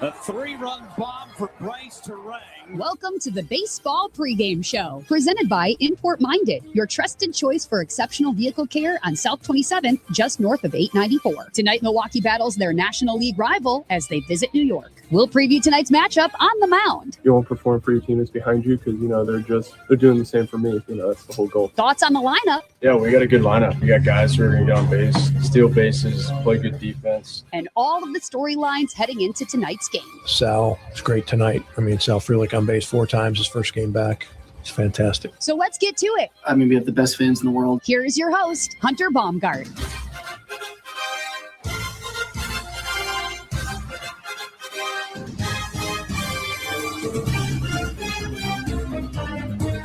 A 3-run bomb for Bryce to Ray. Welcome to the Baseball Pregame Show, presented by Import Minded, your trusted choice for exceptional vehicle care on South 27th, just north of 894. Tonight, Milwaukee battles their National League rival as they visit New York. We'll preview tonight's matchup on the mound. You won't perform for your team that's behind you because, they're doing the same for me. That's the whole goal. Thoughts on the lineup? Yeah, we got a good lineup. We got guys who are going to get on base, steal bases, play good defense. And all of the storylines heading into tonight's game. Sal is great tonight. Sal Frelick on base 4 times his first game back. It's fantastic. So let's get to it. We have the best fans in the world. Here is your host, Hunter Baumgardt.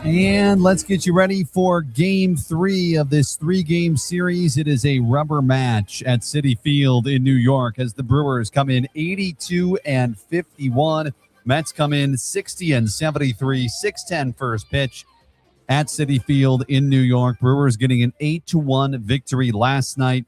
And let's get you ready for Game 3 of this 3-game series. It is a rubber match at Citi Field in New York as the Brewers come in 82-51. Mets come in 60-73, 6-10 first pitch at Citi Field in New York. Brewers getting an 8-1 victory last night.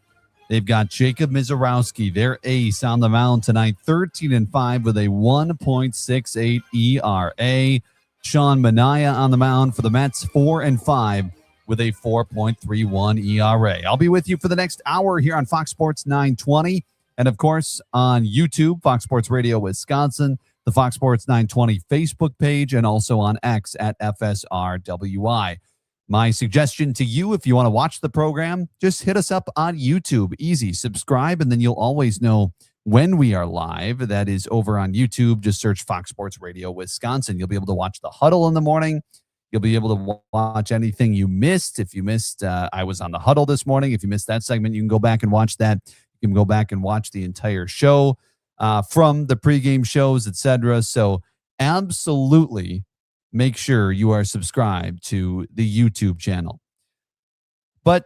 They've got Jacob Misiorowski, their ace, on the mound tonight, 13-5 with a 1.68 ERA. Sean Manaea on the mound for the Mets, 4-5 with a 4.31 ERA. I'll be with you for the next hour here on Fox Sports 920. And, of course, on YouTube, Fox Sports Radio Wisconsin, the Fox Sports 920 Facebook page, and also on X at FSRWI. My suggestion to you, if you want to watch the program, just hit us up on YouTube. Easy. Subscribe, and then you'll always know when we are live. That is over on YouTube. Just search Fox Sports Radio Wisconsin. You'll be able to watch the huddle in the morning. You'll be able to watch anything you missed. If you missed, I was on the huddle this morning. If you missed that segment, you can go back and watch that. You can go back and watch the entire show from the pregame shows, etc. So absolutely make sure you are subscribed to the YouTube channel. But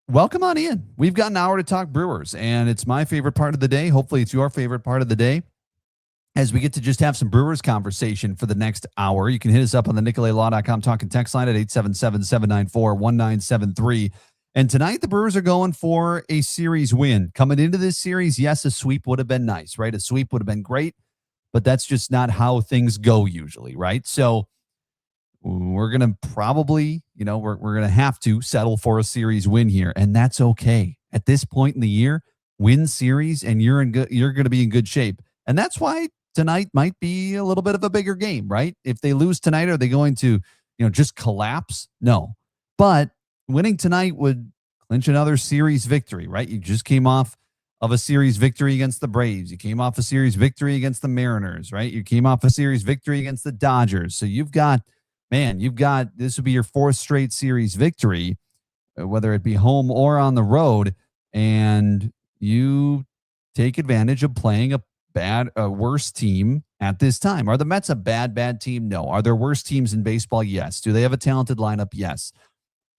welcome on in. We've got an hour to talk Brewers, and it's my favorite part of the day. Hopefully it's your favorite part of the day as we get to just have some Brewers conversation for the next hour. You can hit us up on the NicoletLaw.com talking text line at 877-794-1973. And tonight the Brewers are going for a series win. Coming into this series, yes, a sweep would have been nice, right? A sweep would have been great, but that's just not how things go usually, right? So we're going to probably, we're going to have to settle for a series win here, and that's okay. At this point in the year, win series, and you're going to be in good shape. And that's why tonight might be a little bit of a bigger game, right? If they lose tonight, are they going to, just collapse? No. But winning tonight would clinch another series victory, right? You just came off of a series victory against the Braves. You came off a series victory against the Mariners, right? You came off a series victory against the Dodgers. So this would be your 4th straight series victory, whether it be home or on the road, and you take advantage of playing a worse team at this time. Are the Mets a bad team? No. Are there worse teams in baseball? Yes. Do they have a talented lineup? Yes.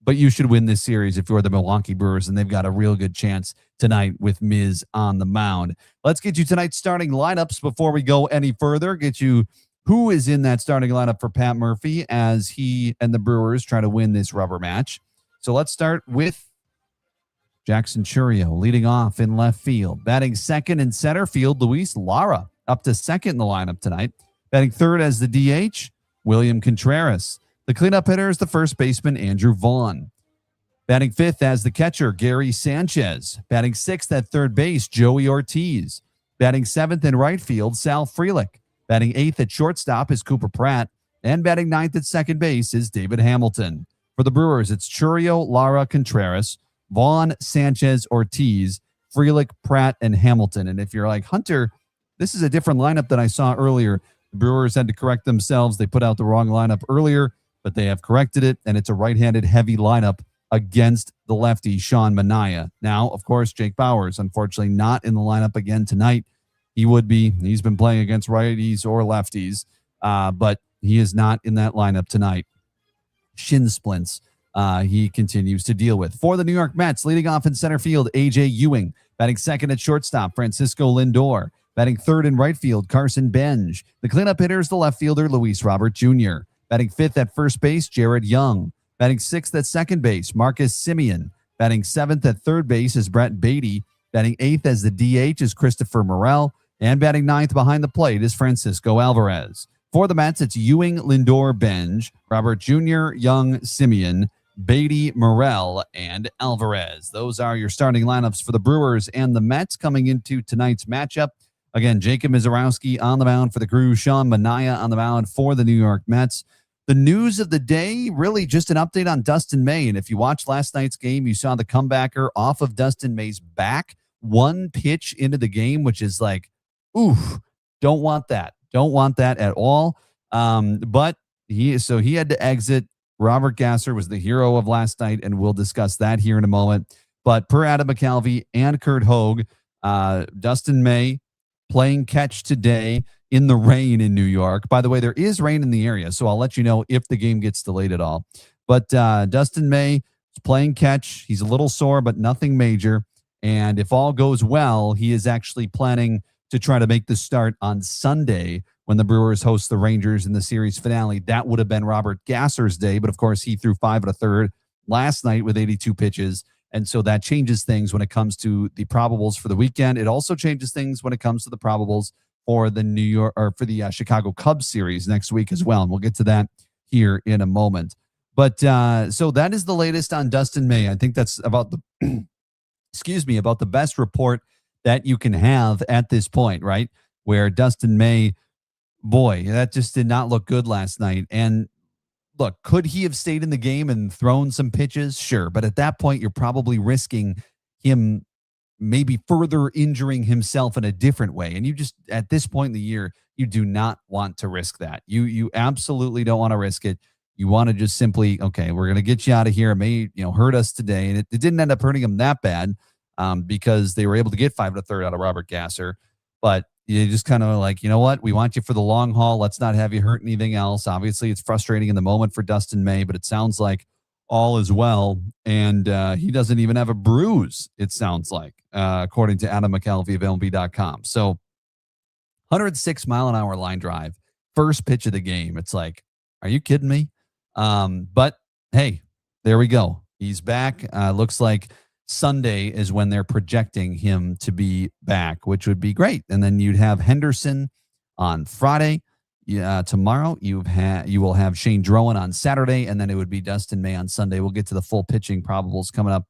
But you should win this series if you're the Milwaukee Brewers, and they've got a real good chance tonight with Miz on the mound. Let's get you tonight's starting lineups before we go any further. Get you who is in that starting lineup for Pat Murphy as he and the Brewers try to win this rubber match. So let's start with Jackson Chourio leading off in left field. Batting second in center field, Luis Lara up to second in the lineup tonight. Batting third as the DH, William Contreras. The cleanup hitter is the first baseman, Andrew Vaughn. Batting fifth as the catcher, Gary Sanchez. Batting sixth at third base, Joey Ortiz. Batting seventh in right field, Sal Frelick. Batting eighth at shortstop is Cooper Pratt. And batting ninth at second base is David Hamilton. For the Brewers, it's Chourio, Lara, Contreras, Vaughn, Sanchez, Ortiz, Frelick, Pratt, and Hamilton. And if you're like, Hunter, this is a different lineup than I saw earlier. The Brewers had to correct themselves. They put out the wrong lineup earlier, but they have corrected it, and it's a right-handed heavy lineup against the lefty, Sean Manaea. Now, of course, Jake Bauers, unfortunately, not in the lineup again tonight. He would be. He's been playing against righties or lefties, but he is not in that lineup tonight. Shin splints he continues to deal with. For the New York Mets, leading off in center field, A.J. Ewing. Batting second at shortstop, Francisco Lindor. Batting third in right field, Carson Benj. The cleanup hitter is the left fielder, Luis Robert Jr. Batting fifth at first base, Jared Young. Batting sixth at second base, Marcus Semien. Batting seventh at third base is Brett Beatty. Batting eighth as the DH is Christopher Morel. And batting ninth behind the plate is Francisco Alvarez. For the Mets, it's Ewing, Lindor, Benj, Robert Jr., Young, Simeon, Beatty, Morel, and Alvarez. Those are your starting lineups for the Brewers and the Mets coming into tonight's matchup. Again, Jacob Mizorowski on the mound for the Crew, Sean Manaea on the mound for the New York Mets. The news of the day, really just an update on Dustin May. And if you watched last night's game, you saw the comebacker off of Dustin May's back. One pitch into the game, which is like, oof, don't want that. Don't want that at all. But he had to exit. Robert Gasser was the hero of last night, and we'll discuss that here in a moment. But per Adam McCalvy and Kurt Hogue, Dustin May playing catch today in the rain in New York. By the way, there is rain in the area, so I'll let you know if the game gets delayed at all. But Dustin May is playing catch. He's a little sore, but nothing major. And if all goes well, he is actually planning to try to make the start on Sunday when the Brewers host the Rangers in the series finale. That would have been Robert Gasser's day, but of course he threw 5 1/3 last night with 82 pitches. And so that changes things when it comes to the probables for the weekend. It also changes things when it comes to the probables for the Chicago Cubs series next week as well. And we'll get to that here in a moment. But so that is the latest on Dustin May. I think that's about the about the best report that you can have at this point, right? Where Dustin May, boy, that just did not look good last night. And look, could he have stayed in the game and thrown some pitches? Sure. But at that point, you're probably risking him maybe further injuring himself in a different way. And you just, at this point in the year, you do not want to risk that. You absolutely don't want to risk it. You want to just simply, okay, we're going to get you out of here. It may, hurt us today. And it didn't end up hurting him that bad because they were able to get 5 1/3 out of Robert Gasser. But you just kind of like, you know what? We want you for the long haul. Let's not have you hurt anything else. Obviously, it's frustrating in the moment for Dustin May, but it sounds like all is well. And he doesn't even have a bruise, it sounds like, according to Adam McCalvy of MLB.com. So 106-mile-an-hour line drive, first pitch of the game. It's like, are you kidding me? But hey, there we go. He's back. Looks like Sunday is when they're projecting him to be back, which would be great. And then you'd have Henderson on Friday. Tomorrow you will have Shane Drowan on Saturday, and then it would be Dustin May on Sunday. We'll get to the full pitching probables coming up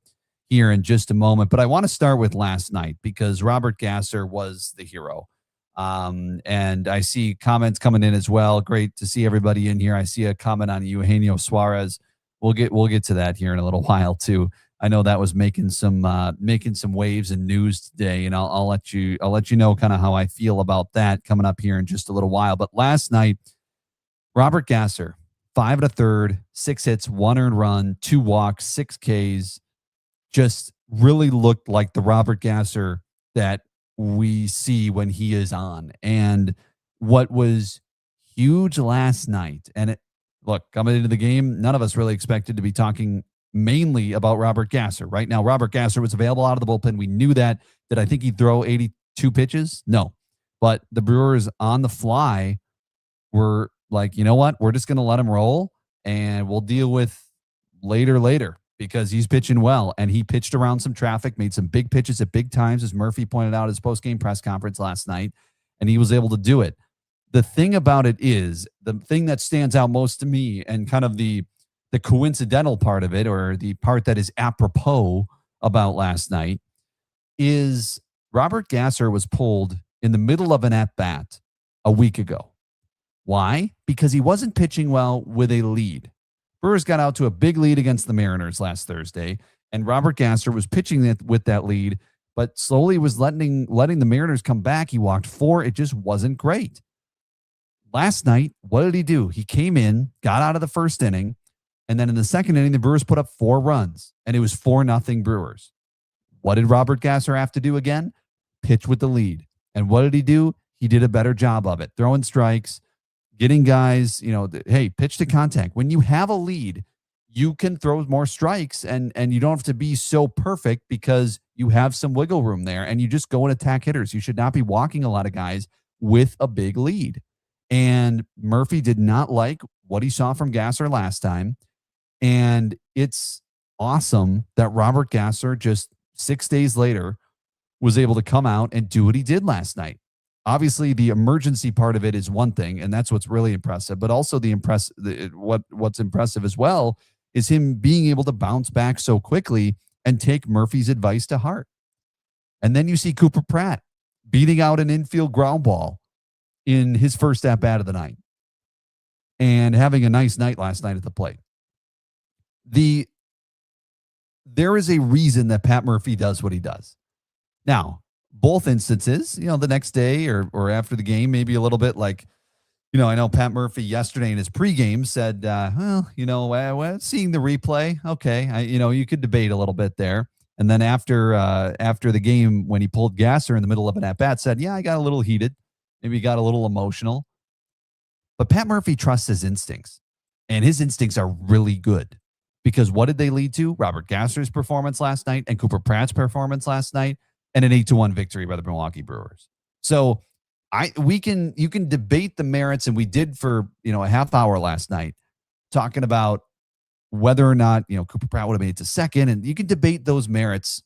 here in just a moment. But I want to start with last night because Robert Gasser was the hero. And I see comments coming in as well. Great to see everybody in here. I see a comment on Eugenio Suarez. We'll get to that here in a little while too. I know that was making some waves and news today, and I'll let you know kind of how I feel about that coming up here in just a little while. But last night, Robert Gasser, 5 1/3, 6 hits, 1 earned run, 2 walks, 6 Ks, just really looked like the Robert Gasser that we see when he is on. And what was huge last night, and look, coming into the game, none of us really expected to be talking mainly about Robert Gasser. Right now, Robert Gasser was available out of the bullpen. We knew that. Did I think he'd throw 82 pitches? No. But the Brewers on the fly were like, you know what? We're just going to let him roll, and we'll deal with later because he's pitching well. And he pitched around some traffic, made some big pitches at big times, as Murphy pointed out at his post-game press conference last night, and he was able to do it. The thing about it is, the thing that stands out most to me and kind of the coincidental part of it, or the part that is apropos about last night, is Robert Gasser was pulled in the middle of an at-bat a week ago. Why? Because he wasn't pitching well with a lead. Brewers got out to a big lead against the Mariners last Thursday, and Robert Gasser was pitching with that lead, but slowly was letting the Mariners come back. He walked 4. It just wasn't great. Last night, what did he do? He came in, got out of the first inning, and then in the second inning, the Brewers put up 4 runs, and it was 4-0 Brewers. What did Robert Gasser have to do again? Pitch with the lead. And what did he do? He did a better job of it, throwing strikes, getting guys, hey, pitch to contact. When you have a lead, you can throw more strikes, and you don't have to be so perfect because you have some wiggle room there, and you just go and attack hitters. You should not be walking a lot of guys with a big lead. And Murphy did not like what he saw from Gasser last time. And it's awesome that Robert Gasser, just 6 days later, was able to come out and do what he did last night. obviously the emergency part of it is one thing, and that's what's really impressive. But also what's impressive as well is him being able to bounce back so quickly and take Murphy's advice to heart. And then you see Cooper Pratt beating out an infield ground ball in his first at-bat of the night and having a nice night last night at the plate. There is a reason that Pat Murphy does what he does. Now, both instances, the next day or after the game, maybe a little bit like, I know Pat Murphy yesterday in his pregame said, seeing the replay, okay, you could debate a little bit there. And then after the game, when he pulled Gasser in the middle of an at-bat, said, yeah, I got a little heated. Maybe got a little emotional. But Pat Murphy trusts his instincts, and his instincts are really good. Because what did they lead to? Robert Gasser's performance last night and Cooper Pratt's performance last night and an 8-1 victory by the Milwaukee Brewers. So you can debate the merits, and we did for a half hour last night talking about whether or not Cooper Pratt would have made it to second, and you can debate those merits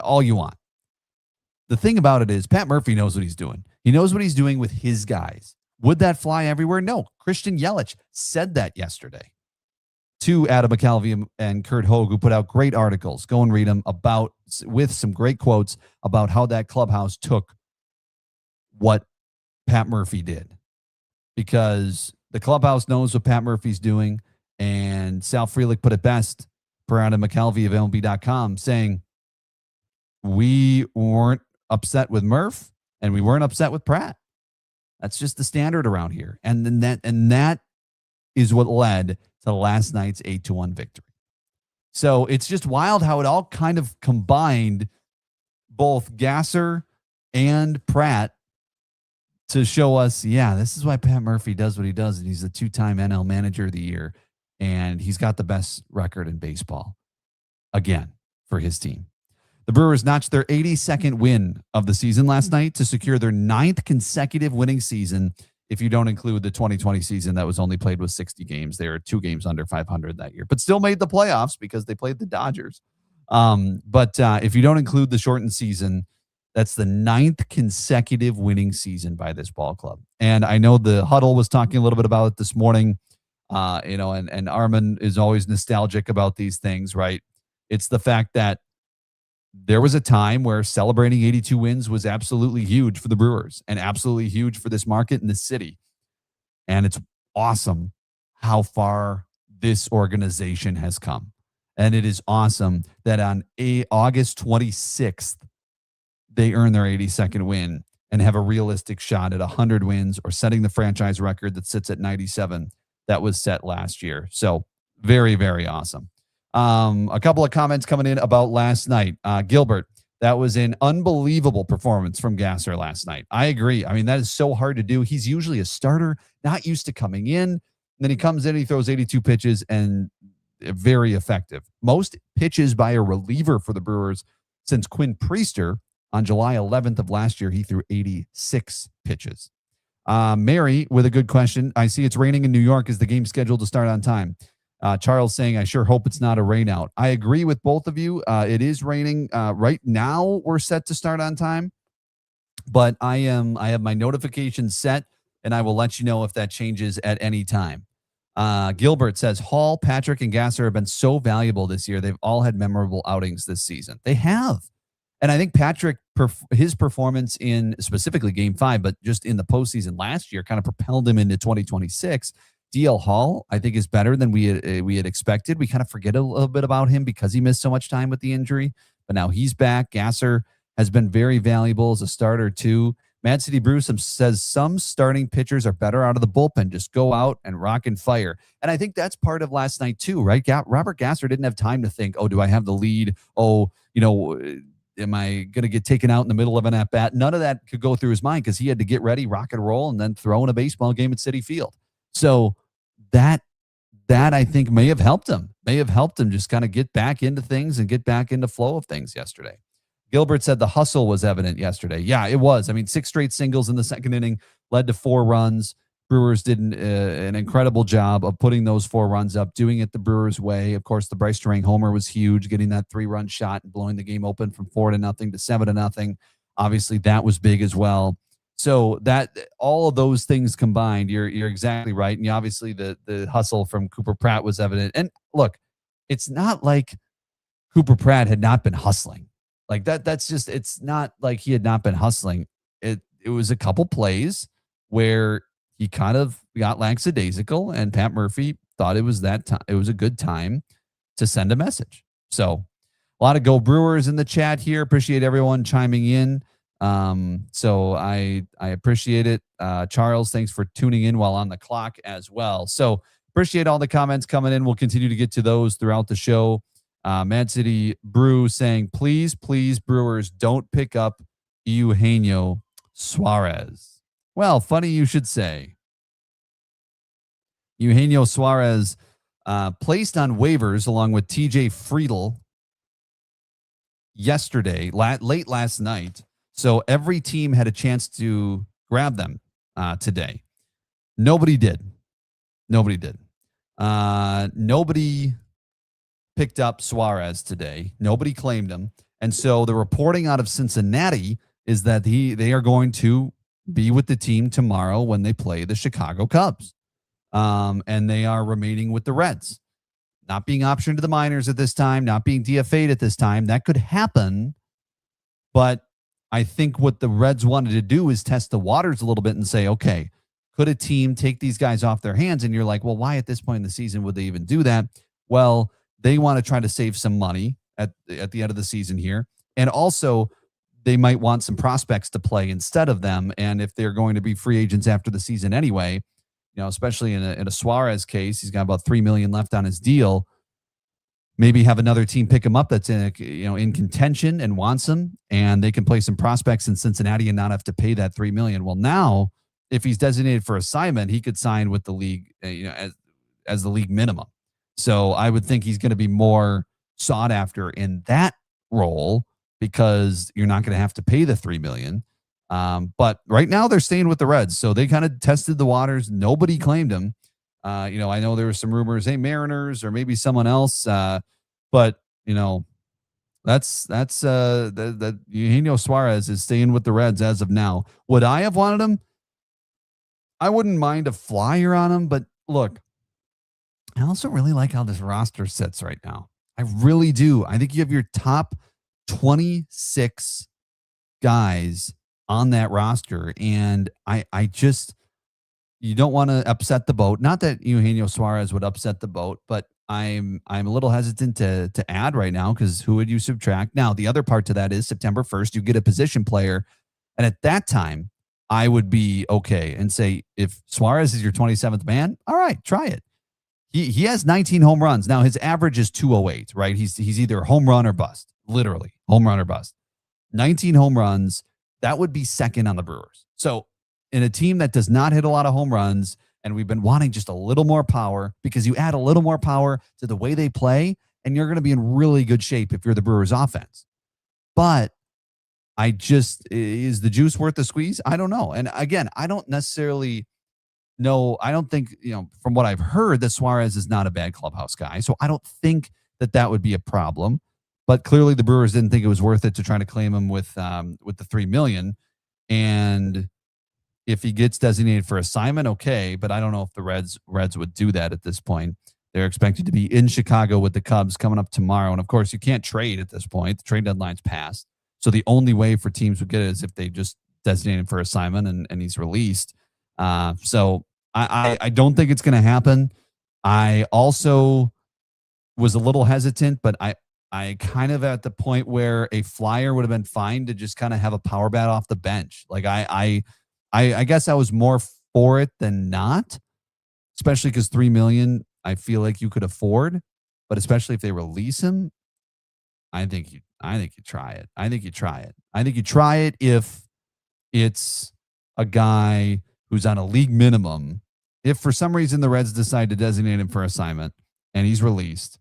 all you want. The thing about it is Pat Murphy knows what he's doing. He knows what he's doing with his guys. Would that fly everywhere? No. Christian Yelich said that yesterday to Adam McCalvey and Kurt Hogue, who put out great articles. Go and read them with some great quotes about how that clubhouse took what Pat Murphy did, because the clubhouse knows what Pat Murphy's doing. And Sal Frelick put it best per Adam McCalvey of MLB.com, saying we weren't upset with Murph and we weren't upset with Pratt. That's just the standard around here. And then that is what led to last night's 8-1 victory. So it's just wild how it all kind of combined, both Gasser and Pratt, to show us, this is why Pat Murphy does what he does. And he's the 2-time NL Manager of the Year. And he's got the best record in baseball, again, for his team. The Brewers notched their 82nd win of the season last night to secure their 9th consecutive winning season, if you don't include the 2020 season that was only played with 60 games. They were 2 games under 500 that year, but still made the playoffs because they played the Dodgers. But if you don't include the shortened season, that's the 9th consecutive winning season by this ball club. And I know the Huddle was talking a little bit about it this morning. And Armin is always nostalgic about these things, right? It's the fact that there was a time where celebrating 82 wins was absolutely huge for the Brewers and absolutely huge for this market and this city. And it's awesome how far this organization has come. And it is awesome that on August 26th, they earn their 82nd win and have a realistic shot at 100 wins or setting the franchise record that sits at 97 that was set last year. So very, very awesome. A couple of comments coming in about last night. Gilbert, that was an unbelievable performance from Gasser last night. I agree. I mean, that is so hard to do. He's usually a starter, not used to coming in. And then he comes in, he throws 82 pitches and very effective. Most pitches by a reliever for the Brewers since Quinn Priester on July 11th of last year. He threw 86 pitches. Mary with a good question. I see it's raining in New York. Is the game scheduled to start on time? Charles saying, I sure hope it's not a rain out. I agree with both of you. It is raining. Right now we're set to start on time, but I have my notifications set and I will let you know if that changes at any time. Gilbert says Hall, Patrick, and Gasser have been so valuable this year. They've all had memorable outings this season. They have. And I think Patrick, his performance in specifically Game 5, but just in the postseason last year, kind of propelled him into 2026. DL Hall, I think, is better than we had expected. We kind of forget a little bit about him because he missed so much time with the injury, but now he's back. Gasser has been very valuable as a starter too. Mad City Bruce says some starting pitchers are better out of the bullpen. Just go out and rock and fire. And I think that's part of last night too, right? Robert Gasser didn't have time to think, oh, do I have the lead? Oh, am I going to get taken out in the middle of an at-bat? None of that could go through his mind because he had to get ready, rock and roll, and then throw in a baseball game at Citi Field. So that I think may have helped him just kind of get back into things and get back into flow of things yesterday. Gilbert said the hustle was evident yesterday. Yeah, it was. I mean, 6 straight singles in the second inning led to 4 runs. Brewers did an incredible job of putting those 4 runs up, doing it the Brewers way. Of course, the Bryce Terang homer was huge, getting that 3-run shot and blowing the game open from 4-0 to 7-0. Obviously, that was big as well. So that all of those things combined, you're exactly right. And obviously the hustle from Cooper Pratt was evident. And look, it's not like Cooper Pratt had not been hustling. Like that's just, it's not like he had not been hustling. It was a couple plays where he kind of got lackadaisical, and Pat Murphy thought it was that time. It was a good time to send a message. So a lot of Go Brewers in the chat here. Appreciate everyone chiming in. So I appreciate it. Charles, thanks for tuning in while on the clock as well. So appreciate all the comments coming in. We'll continue to get to those throughout the show. Mad City Brew saying, please, Brewers, don't pick up Eugenio Suarez. Well, funny you should say. Eugenio Suarez placed on waivers along with TJ Friedl yesterday, late last night. So every team had a chance to grab them today. Nobody did. Nobody picked up Suarez today. Nobody claimed him. And so the reporting out of Cincinnati is that they are going to be with the team tomorrow when they play the Chicago Cubs. And they are remaining with the Reds. Not being optioned to the minors at this time, not being DFA'd at this time. That could happen. But I think what the Reds wanted to do is test the waters a little bit and say, okay, could a team take these guys off their hands? And you're like, well, why at this point in the season would they even do that? Well, they want to try to save some money at the end of the season here. And also, they might want some prospects to play instead of them. And if they're going to be free agents after the season anyway, especially in a Suarez case, he's got about $3 million left on his deal. Maybe have another team pick him up that's in contention and wants him, and they can play some prospects in Cincinnati and not have to pay that $3 million. Well, now if he's designated for assignment, he could sign with the league, as the league minimum. So I would think he's going to be more sought after in that role because you're not going to have to pay the $3 million. But right now they're staying with the Reds. So they kind of tested the waters. Nobody claimed him. I know there were some rumors, hey, Mariners or maybe someone else. But that's that Eugenio Suarez is staying with the Reds as of now. Would I have wanted him? I wouldn't mind a flyer on him, but look, I also really like how this roster sits right now. I really do. I think you have your top 26 guys on that roster. And I just, you don't want to upset the boat. Not that Eugenio Suarez would upset the boat, but I'm a little hesitant to add right now because who would you subtract? Now, the other part to that is September 1st, you get a position player. And at that time, I would be okay and say, if Suarez is your 27th man, all right, try it. He has 19 home runs. Now, his average is 208, right? He's either home run or bust, literally home run or bust. 19 home runs, that would be second on the Brewers. So in a team that does not hit a lot of home runs, and we've been wanting just a little more power, because you add a little more power to the way they play, and you're going to be in really good shape if you're the Brewers offense. But is the juice worth the squeeze? I don't know. And again, I don't necessarily know. I don't think, from what I've heard, that Suarez is not a bad clubhouse guy. So I don't think that would be a problem. But clearly the Brewers didn't think it was worth it to try to claim him with the $3 million. And if he gets designated for assignment, okay. But I don't know if the Reds would do that at this point. They're expected to be in Chicago with the Cubs coming up tomorrow. And of course, you can't trade at this point. The trade deadline's passed. So the only way for teams would get it is if they just designate him for assignment and he's released. So I don't think it's going to happen. I also was a little hesitant, but I kind of at the point where a flyer would have been fine to just kind of have a power bat off the bench. Like I guess I was more for it than not, especially because $3 million I feel like you could afford, but especially if they release him, I think you try it. I think you try it if it's a guy who's on a league minimum. If for some reason the Reds decide to designate him for assignment and he's released,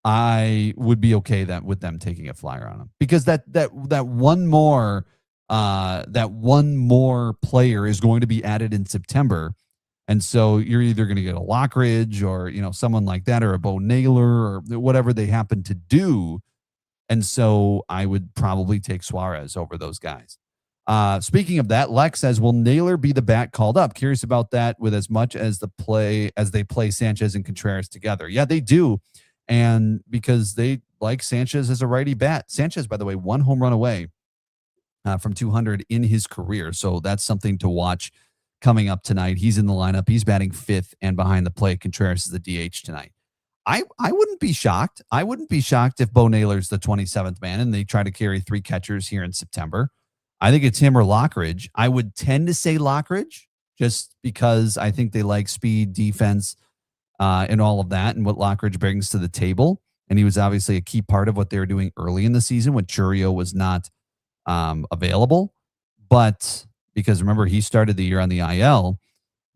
I would be okay with them taking a flyer on him, because that one more player is going to be added in September. And so you're either going to get a Lockridge or, someone like that, or a Bo Naylor or whatever they happen to do. And so I would probably take Suarez over those guys. Speaking of that, Lex says, will Naylor be the bat called up? Curious about that with as much as they play Sanchez and Contreras together. Yeah, they do. And because they like Sanchez as a righty bat. Sanchez, by the way, 1 home run away from 200 in his career. So that's something to watch coming up tonight. He's in the lineup. He's batting 5th and behind the plate. Contreras is the DH tonight. I wouldn't be shocked. I wouldn't be shocked if Bo Naylor's the 27th man and they try to carry 3 catchers here in September. I think it's him or Lockridge. I would tend to say Lockridge just because I think they like speed, defense, and all of that and what Lockridge brings to the table. And he was obviously a key part of what they were doing early in the season when Churio was not available. But because remember, he started the year on the IL.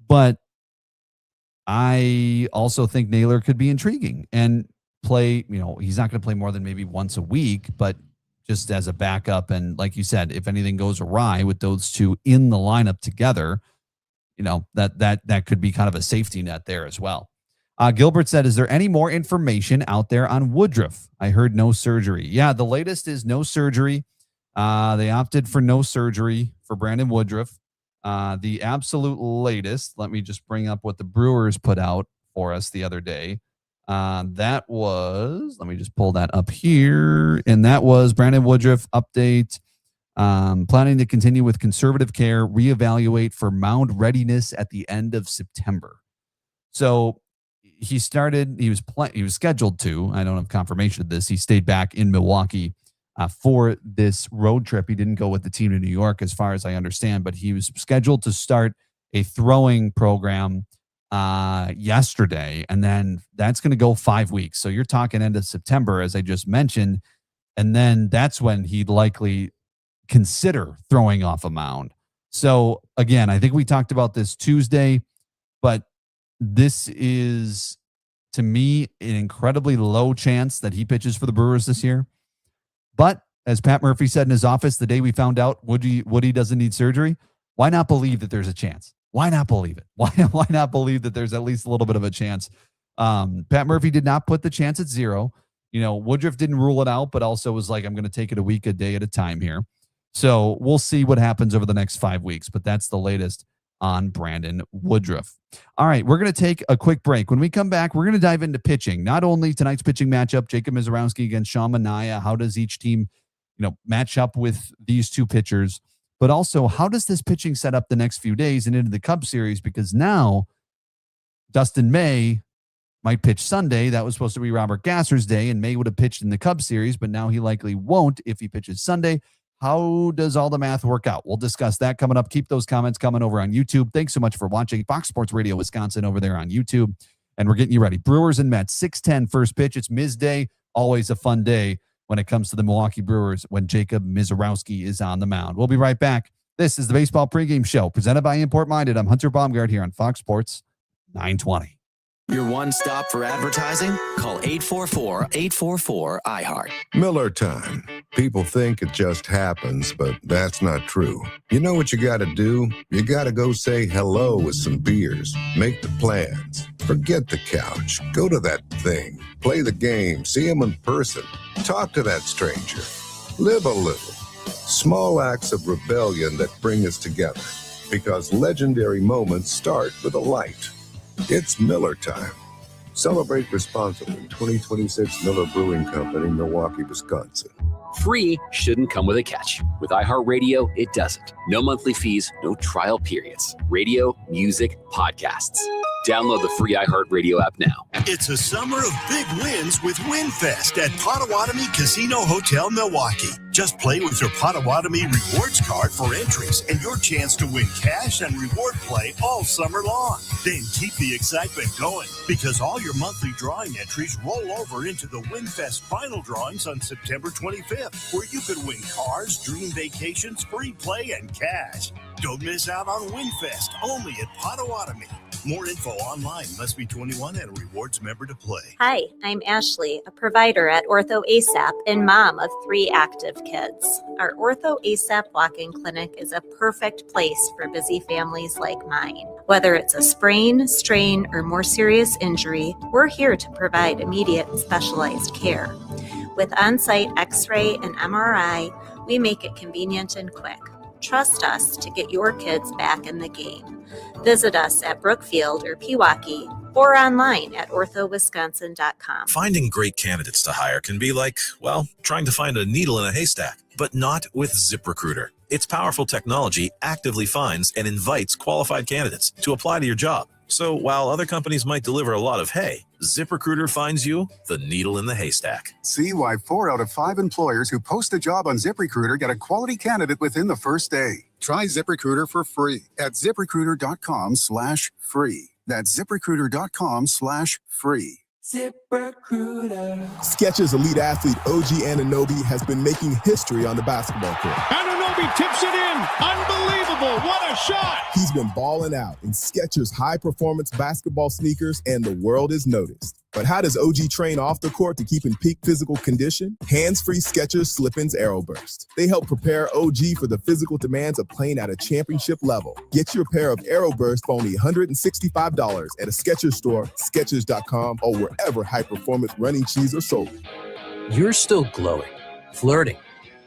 But I also think Naylor could be intriguing and play, he's not going to play more than maybe once a week, but just as a backup. And like you said, if anything goes awry with those two in the lineup together, that could be kind of a safety net there as well. Gilbert said, is there any more information out there on Woodruff? I heard no surgery. Yeah, the latest is no surgery. They opted for no surgery for Brandon Woodruff. The absolute latest, let me just bring up what the Brewers put out for us the other day. That was, let me just pull that up here. And that was Brandon Woodruff update. Planning to continue with conservative care, reevaluate for mound readiness at the end of September. So he was scheduled to, I don't have confirmation of this. He stayed back in Milwaukee for this road trip. He didn't go with the team to New York, as far as I understand, but he was scheduled to start a throwing program yesterday, and then that's going to go 5 weeks. So you're talking end of September, as I just mentioned, and then that's when he'd likely consider throwing off a mound. So again, I think we talked about this Tuesday, but this is, to me, an incredibly low chance that he pitches for the Brewers this year. But as Pat Murphy said in his office the day we found out Woody doesn't need surgery, why not believe that there's a chance? Why not believe it? Why not believe that there's at least a little bit of a chance? Pat Murphy did not put the chance at 0. Woodruff didn't rule it out, but also was like, I'm going to take it a day at a time here. So we'll see what happens over the next 5 weeks, but that's the latest on Brandon Woodruff. All right, we're going to take a quick break. When we come back, we're going to dive into pitching. Not only tonight's pitching matchup, Jacob Mizorowski against Sean Manaea. How does each team, match up with these two pitchers? But also, how does this pitching set up the next few days and into the Cubs series? Because now Dustin May might pitch Sunday. That was supposed to be Robert Gasser's day, and May would have pitched in the Cubs series, but now he likely won't if he pitches Sunday. How does all the math work out? We'll discuss that coming up. Keep those comments coming over on YouTube. Thanks so much for watching Fox Sports Radio Wisconsin over there on YouTube. And we're getting you ready. Brewers and Mets, 6:10 first pitch. It's Miz Day. Always a fun day when it comes to the Milwaukee Brewers when Jacob Mizorowski is on the mound. We'll be right back. This is the Baseball Pregame Show presented by Import Minded. I'm Hunter Baumgardt here on Fox Sports 920. Your one stop for advertising? Call 844-844-iHeart. Miller time. People think it just happens, but that's not true. You know what you got to do? You got to go say hello with some beers. Make the plans. Forget the couch. Go to that thing. Play the game. See him in person. Talk to that stranger. Live a little. Small acts of rebellion that bring us together. Because legendary moments start with a light. It's Miller time. Celebrate responsibly. 2026 Miller Brewing Company, Milwaukee, Wisconsin. Free shouldn't come with a catch. With iHeartRadio, it doesn't. No monthly fees, no trial periods. Radio, music, podcasts. Download the free iHeartRadio app now. It's a summer of big wins with WinFest at Potawatomi Casino Hotel, Milwaukee. Just play with your Potawatomi rewards card for entries and your chance to win cash and reward play all summer long. Then keep the excitement going because all your monthly drawing entries roll over into the WinFest final drawings on September 25th, where you could win cars, dream vacations, free play, and cash. Don't miss out on WinFest, only at Potawatomi. More info online. Must be 21 and a rewards member to play. Hi, I'm Ashley, a provider at Ortho ASAP and mom of 3 active kids. Our Ortho ASAP walk-in clinic is a perfect place for busy families like mine. Whether it's a sprain, strain, or more serious injury, we're here to provide immediate specialized care. With on-site X-ray and MRI, we make it convenient and quick. Trust us to get your kids back in the game. Visit us at Brookfield or Pewaukee or online at orthowisconsin.com. Finding great candidates to hire can be like, well, trying to find a needle in a haystack, but not with ZipRecruiter. Its powerful technology actively finds and invites qualified candidates to apply to your job. So while other companies might deliver a lot of hay, ZipRecruiter finds you the needle in the haystack. See why 4 out of 5 employers who post a job on ZipRecruiter get a quality candidate within the first day. Try ZipRecruiter for free at ZipRecruiter.com/free. That's ZipRecruiter.com/free. ZipRecruiter. Skechers elite athlete OG Anunoby has been making history on the basketball court. Anunoby tips it in. Unbelievable. What a shot. He's been balling out in Skechers high-performance basketball sneakers, and the world is noticed. But how does OG train off the court to keep in peak physical condition? Hands-free Skechers Slip-ins Aeroburst. They help prepare OG for the physical demands of playing at a championship level. Get your pair of Aeroburst for only $165 at a Skechers store, Skechers.com, or wherever high-performance running shoes are sold. You're still glowing, flirting,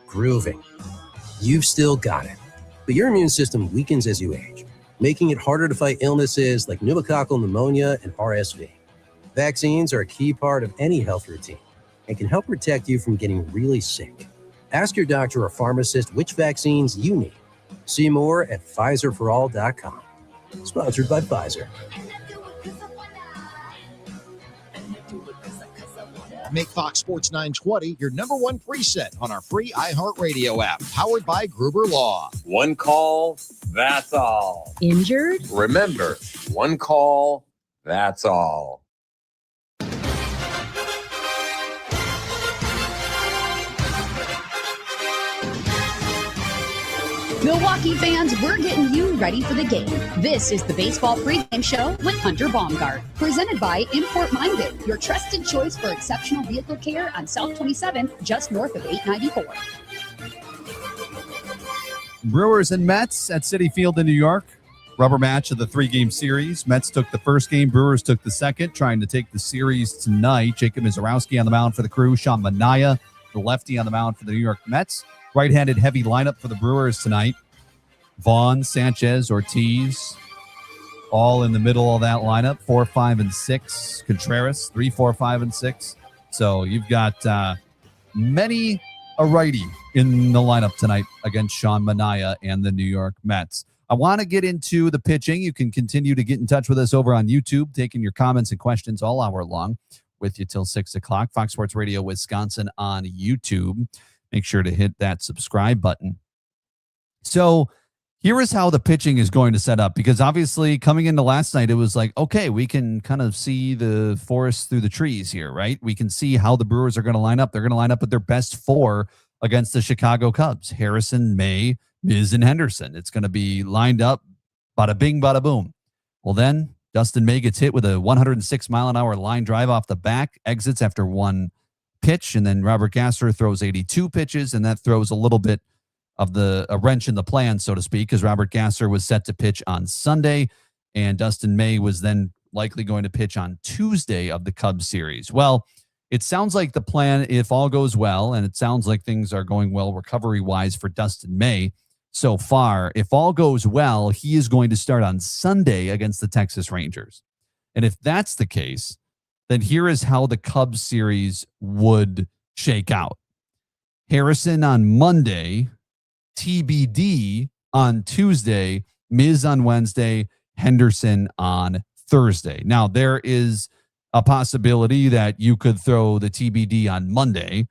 grooving. You've still got it. But your immune system weakens as you age, making it harder to fight illnesses like pneumococcal pneumonia and RSV. Vaccines are a key part of any health routine and can help protect you from getting really sick. Ask your doctor or pharmacist which vaccines you need. See more at PfizerForAll.com. Sponsored by Pfizer. Make Fox Sports 920 your number one preset on our free iHeartRadio app, powered by Gruber Law. One call, that's all. Injured? Remember, one call, that's all. Milwaukee fans, we're getting you ready for the game. This is the Baseball Pregame Show with Hunter Baumgardt. Presented by Import Minded, your trusted choice for exceptional vehicle care on South 27, just north of 894. Brewers and Mets at Citi Field in New York. Rubber match of the 3-game series. Mets took the first game. Brewers took the second, trying to take the series tonight. Jacob Mizorowski on the mound for the Crew. Sean Manaea, the lefty, on the mound for the New York Mets. Right-handed heavy lineup for the Brewers tonight. Vaughn, Sanchez, Ortiz, all in the middle of that lineup. 4, 5, and 6. Contreras, 3, 4, 5, and 6. So you've got many a righty in the lineup tonight against Sean Manaea and the New York Mets. I want to get into the pitching. You can continue to get in touch with us over on YouTube, taking your comments and questions all hour long with you till 6 o'clock. Fox Sports Radio Wisconsin on YouTube. Make sure to hit that subscribe button. So here is how the pitching is going to set up, because obviously coming into last night, it was like, okay, we can kind of see the forest through the trees here, right? We can see how the Brewers are going to line up. They're going to line up with their best 4 against the Chicago Cubs: Harrison, May, Miz, and Henderson. It's going to be lined up, bada bing, bada boom. Well, then Dustin May gets hit with a 106-mile-an-hour line drive off the back, exits after 1 pitch, and then Robert Gasser throws 82 pitches, and that throws a little bit of a wrench in the plan, so to speak, because Robert Gasser was set to pitch on Sunday, and Dustin May was then likely going to pitch on Tuesday of the Cubs series. Well, it sounds like the plan, if all goes well, and it sounds like things are going well recovery-wise for Dustin May so far, if all goes well, he is going to start on Sunday against the Texas Rangers. And if that's the case, then here is how the Cubs series would shake out. Harrison on Monday, TBD on Tuesday, Miz on Wednesday, Henderson on Thursday. Now, there is a possibility that you could throw the TBD on Monday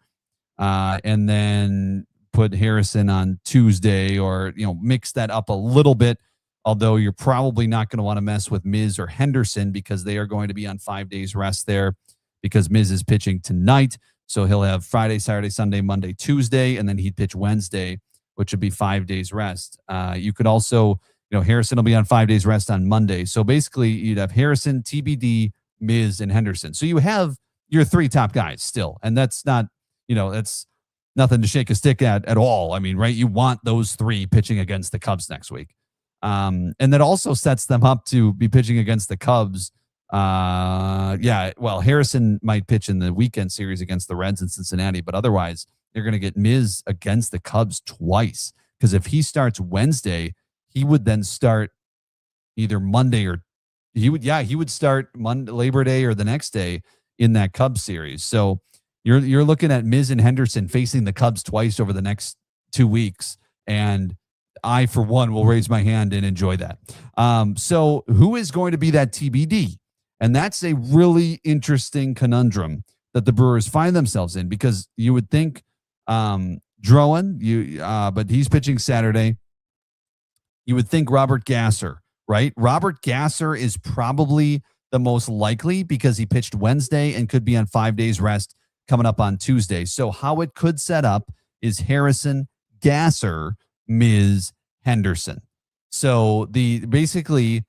and then put Harrison on Tuesday, or, mix that up a little bit. Although you're probably not going to want to mess with Miz or Henderson because they are going to be on 5 days rest there, because Miz is pitching tonight. So he'll have Friday, Saturday, Sunday, Monday, Tuesday, and then he'd pitch Wednesday, which would be 5 days rest. You could also, Harrison will be on 5 days rest on Monday. So basically you'd have Harrison, TBD, Miz, and Henderson. So you have your 3 top guys still. And that's not, that's nothing to shake a stick at all. I mean, right? You want those 3 pitching against the Cubs next week. And that also sets them up to be pitching against the Cubs. Harrison might pitch in the weekend series against the Reds in Cincinnati, but otherwise you're going to get Miz against the Cubs twice. because if he starts Wednesday, he would then start either Monday or he would start Monday, Labor Day, or the next day in that Cubs series. So you're looking at Miz and Henderson facing the Cubs twice over the next 2 weeks, and I, for one, will raise my hand and enjoy that. So who is going to be that TBD? And that's a really interesting conundrum that the Brewers find themselves in, because you would think Drowan, but he's pitching Saturday. You would think Robert Gasser, right? Robert Gasser is probably the most likely because he pitched Wednesday and could be on 5 days rest coming up on Tuesday. So how it could set up is Harrison, Gasser, Miz, Henderson. So basically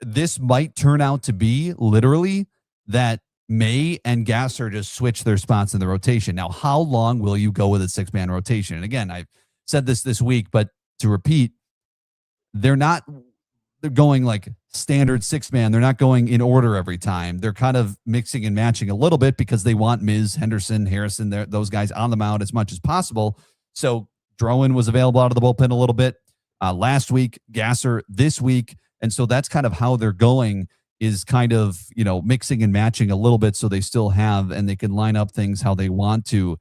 this might turn out to be literally that May and Gasser just switch their spots in the rotation. Now, how long will you go with a 6-man rotation? And again, I've said this week, but to repeat, they're going like standard 6-man. They're not going in order every time. They're kind of mixing and matching a little bit because they want Miz, Henderson, Harrison, those guys on the mound as much as possible. So Drowan was available out of the bullpen a little bit last week, Gasser this week. And so that's kind of how they're going, is kind of, mixing and matching a little bit so they still have, and they can line up things how they want to.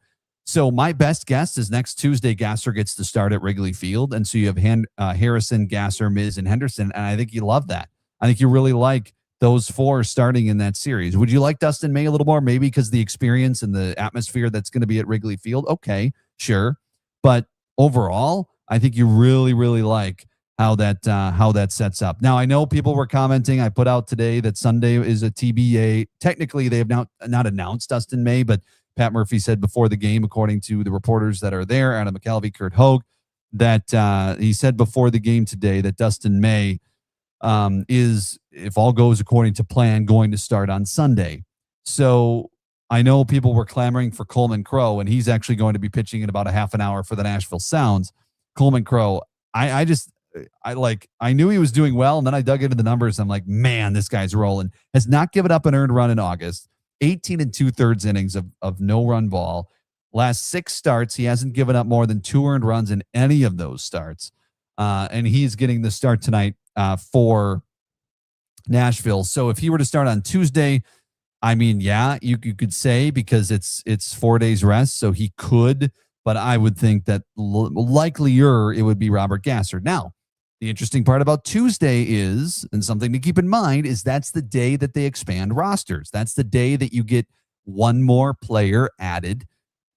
So my best guess is next Tuesday, Gasser gets to start at Wrigley Field. And so you have Harrison, Gasser, Miz, and Henderson. And I think you love that. I think you really like those 4 starting in that series. Would you like Dustin May a little more? Maybe because the experience and the atmosphere that's going to be at Wrigley Field. Okay, sure. But overall, I think you really, really like how that sets up. Now, I know people were commenting. I put out today that Sunday is a TBA. Technically, they have not announced Dustin May, but Pat Murphy said before the game, according to the reporters that are there, Adam McKelvey, Kurt Hogue, that he said before the game today that Dustin May is, if all goes according to plan, going to start on Sunday. So I know people were clamoring for Coleman Crow, and he's actually going to be pitching in about a half an hour for the Nashville Sounds. Coleman Crow, I knew he was doing well, and then I dug into the numbers. I'm like, man, this guy's rolling. Has not given up an earned run in August. 18 2/3 innings of no-run ball. Last 6 starts, he hasn't given up more than 2 earned runs in any of those starts. And he's getting the start tonight for Nashville. So if he were to start on Tuesday, I mean, yeah, you could say, because it's 4 days rest, so he could. But I would think that likelier it would be Robert Gasser. Now, the interesting part about Tuesday is, and something to keep in mind, is that's the day that they expand rosters. That's the day that you get one more player added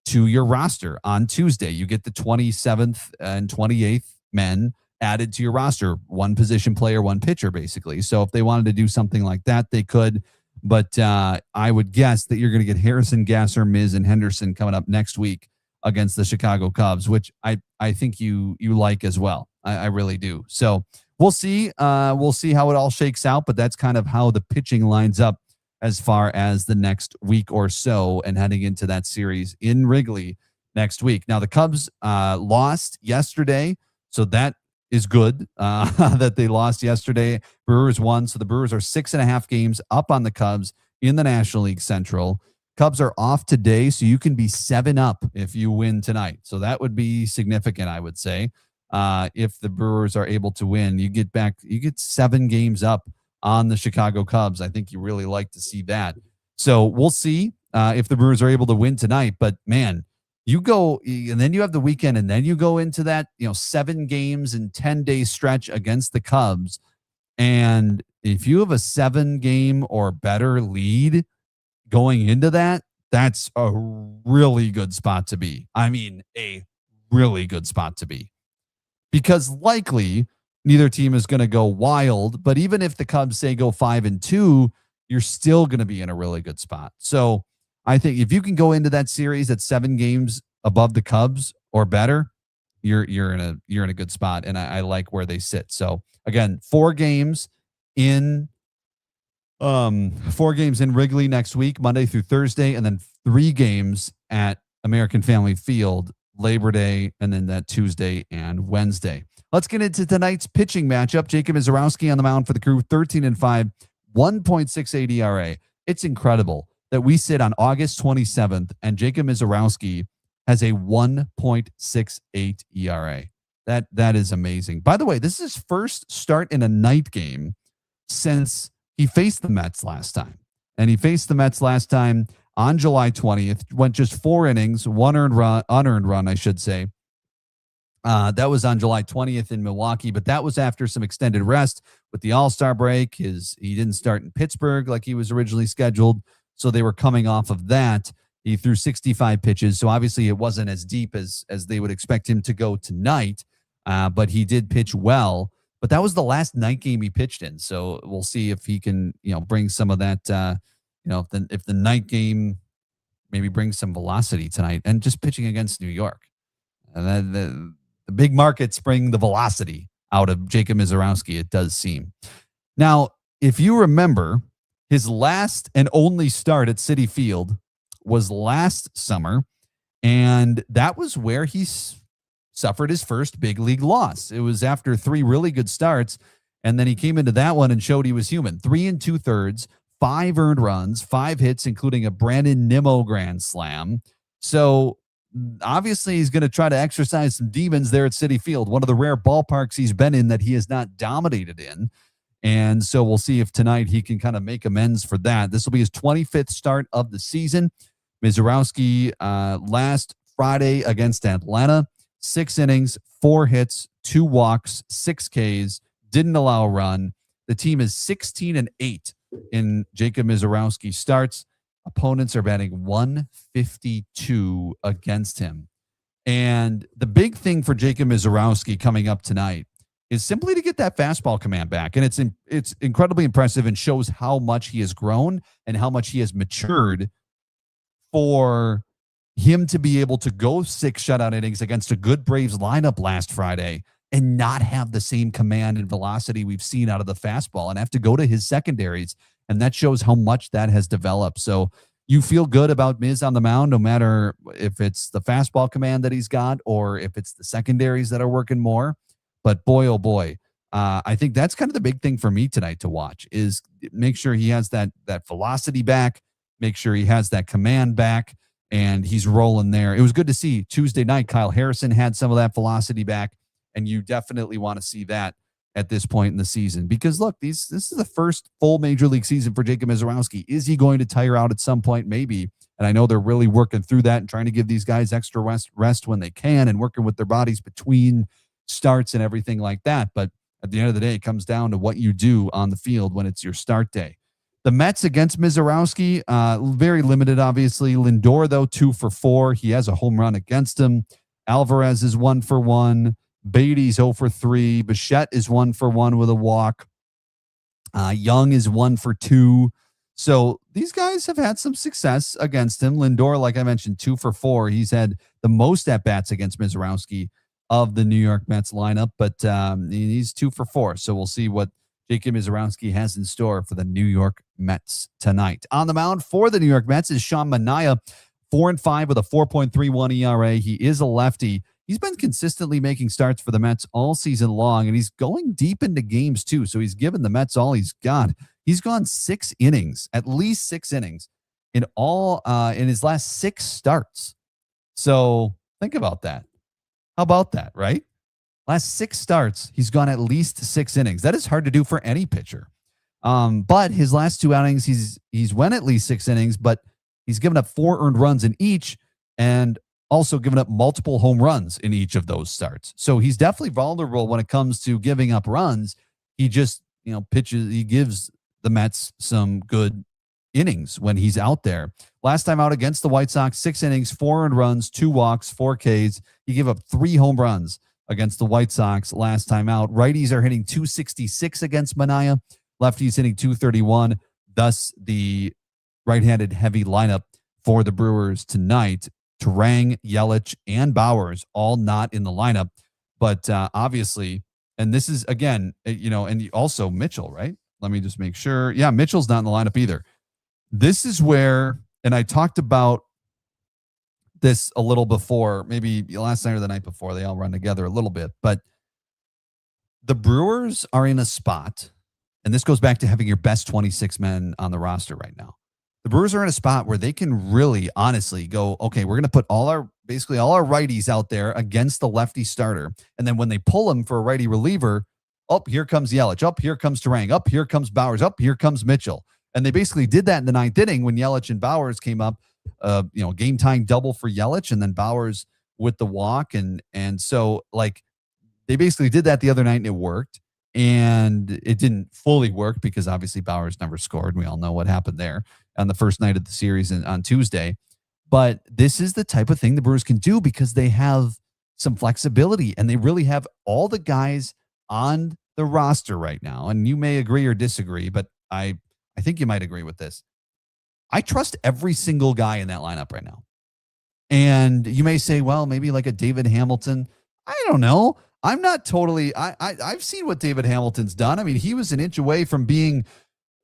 to your roster on Tuesday. You get the 27th and 28th men added to your roster, one position player, one pitcher, basically. So if they wanted to do something like that, they could. But I would guess that you're going to get Harrison, Gasser, Miz, and Henderson coming up next week against the Chicago Cubs, which I think you like as well. I really do. So we'll see. We'll see how it all shakes out, but that's kind of how the pitching lines up as far as the next week or so, and heading into that series in Wrigley next week. Now, the Cubs lost yesterday, so that is good that they lost yesterday. Brewers won, so the Brewers are 6.5 games up on the Cubs in the National League Central. Cubs are off today, so you can be 7 up if you win tonight. So that would be significant, I would say. If the Brewers are able to win, you get 7 games up on the Chicago Cubs. I think you really like to see that. So we'll see if the Brewers are able to win tonight. But man, you go, and then you have the weekend, and then you go into that 7 games in 10-day stretch against the Cubs. And if you have a 7-game or better lead going into that, that's a really good spot to be. I mean, a really good spot to be, because likely neither team is going to go wild. But even if the Cubs say go 5-2, you're still going to be in a really good spot. So I think if you can go into that series at 7 games above the Cubs or better, you're in a good spot. And I like where they sit. So again, 4 games in 4 games in Wrigley next week, Monday through Thursday, and then 3 games at American Family Field, Labor Day, and then that Tuesday and Wednesday. Let's get into tonight's pitching matchup. Jacob Misiorowski on the mound for the Crew, 13-5, 1.68 ERA. It's incredible that we sit on August 27th and Jacob Misiorowski has a 1.68 ERA. That is amazing. By the way, this is his first start in a night game since he faced the Mets last time. And he faced the Mets last time on July 20th, went just 4 innings, unearned run, I should say. That was on July 20th in Milwaukee, but that was after some extended rest with the All-Star break. He didn't start in Pittsburgh like he was originally scheduled, so they were coming off of that. He threw 65 pitches, so obviously it wasn't as deep as they would expect him to go tonight, but he did pitch well. But that was the last night game he pitched in, so we'll see if he can, bring some of that, if the night game maybe brings some velocity tonight, and just pitching against New York. And the big markets bring the velocity out of Jacob Misiorowski, it does seem. Now, if you remember, his last and only start at Citi Field was last summer, and that was where he suffered his first big league loss. It was after 3 really good starts, and then he came into that one and showed he was human. 3 2/3, 5 earned runs, 5 hits, including a Brandon Nimmo grand slam. So obviously he's going to try to exercise some demons there at Citi Field, one of the rare ballparks he's been in that he has not dominated in. And so we'll see if tonight he can kind of make amends for that. This will be his 25th start of the season. Misiorowski last Friday against Atlanta, 6 innings, 4 hits, 2 walks, 6 Ks, didn't allow a run. The team is 16-8 in Jacob Misiorowski starts. Opponents are batting 152 against him. And the big thing for Jacob Misiorowski coming up tonight is simply to get that fastball command back. And it's incredibly impressive and shows how much he has grown and how much he has matured for him to be able to go 6 shutout innings against a good Braves lineup last Friday and not have the same command and velocity we've seen out of the fastball and have to go to his secondaries. And that shows how much that has developed. So you feel good about Miz on the mound, no matter if it's the fastball command that he's got or if it's the secondaries that are working more. But boy, oh boy, I think that's kind of the big thing for me tonight to watch is make sure he has that velocity back, make sure he has that command back, and he's rolling there. It was good to see Tuesday night, Kyle Harrison had some of that velocity back, and you definitely want to see that at this point in the season. Because look, this is the first full major league season for Jacob Misiorowski. Is he going to tire out at some point? Maybe. And I know they're really working through that and trying to give these guys extra rest when they can and working with their bodies between starts and everything like that. But at the end of the day, it comes down to what you do on the field when it's your start day. The Mets against Misiorowski, very limited, obviously. Lindor, though, 2 for 4. He has a home run against him. Alvarez is 1 for 1. Beatty's 0 for 3. Bichette is 1 for 1 with a walk. Young is 1 for 2. So these guys have had some success against him. Lindor, like I mentioned, 2 for 4. He's had the most at-bats against Misiorowski of the New York Mets lineup, but he's 2 for 4. So we'll see what Jacob Misiorowski has in store for the New York Mets tonight. On the mound for the New York Mets is Sean Manaea, 4-5 with a 4.31 ERA. He is a lefty. He's been consistently making starts for the Mets all season long, and he's going deep into games too. So he's given the Mets all he's got. He's gone 6 innings, at least 6 innings in his last 6 starts. So think about that. How about that, right? Last 6 starts, he's gone at least 6 innings. That is hard to do for any pitcher. But his last 2 outings, he's went at least 6 innings, but he's given up 4 earned runs in each, and also given up multiple home runs in each of those starts. So he's definitely vulnerable when it comes to giving up runs. He just, pitches, he gives the Mets some good innings when he's out there. Last time out against the White Sox, 6 innings, 4 earned runs, 2 walks, 4 Ks. He gave up 3 home runs against the White Sox last time out. Righties are hitting 266 against Manaea. Lefties hitting 231. Thus, the right-handed heavy lineup for the Brewers tonight. Turang, Yelich, and Bowers all not in the lineup. But obviously, and this is, again, and also Mitchell, right? Let me just make sure. Yeah, Mitchell's not in the lineup either. This is where, and I talked about this a little before, maybe last night or the night before, they all run together a little bit, but the Brewers are in a spot, and this goes back to having your best 26 men on the roster right now. the Brewers are in a spot where they can really honestly go, okay, we're going to put basically all our righties out there against the lefty starter. And then when they pull him for a righty reliever, here comes Yelich. Here comes Turang. Here comes Bowers. Here comes Mitchell. And they basically did that in the ninth inning when Yelich and Bowers came up, game tying double for Yelich and then Bowers with the walk. And so like they basically did that the other night and it worked. And it didn't fully work because obviously Bowers never scored. We all know what happened there on the first night of the series on Tuesday. But this is the type of thing the Brewers can do because they have some flexibility and they really have all the guys on the roster right now. And you may agree or disagree, but I think you might agree with this. I trust every single guy in that lineup right now. And you may say, well, maybe like a David Hamilton. I don't know. I'm not totally, I've seen what David Hamilton's done. I mean, he was an inch away from being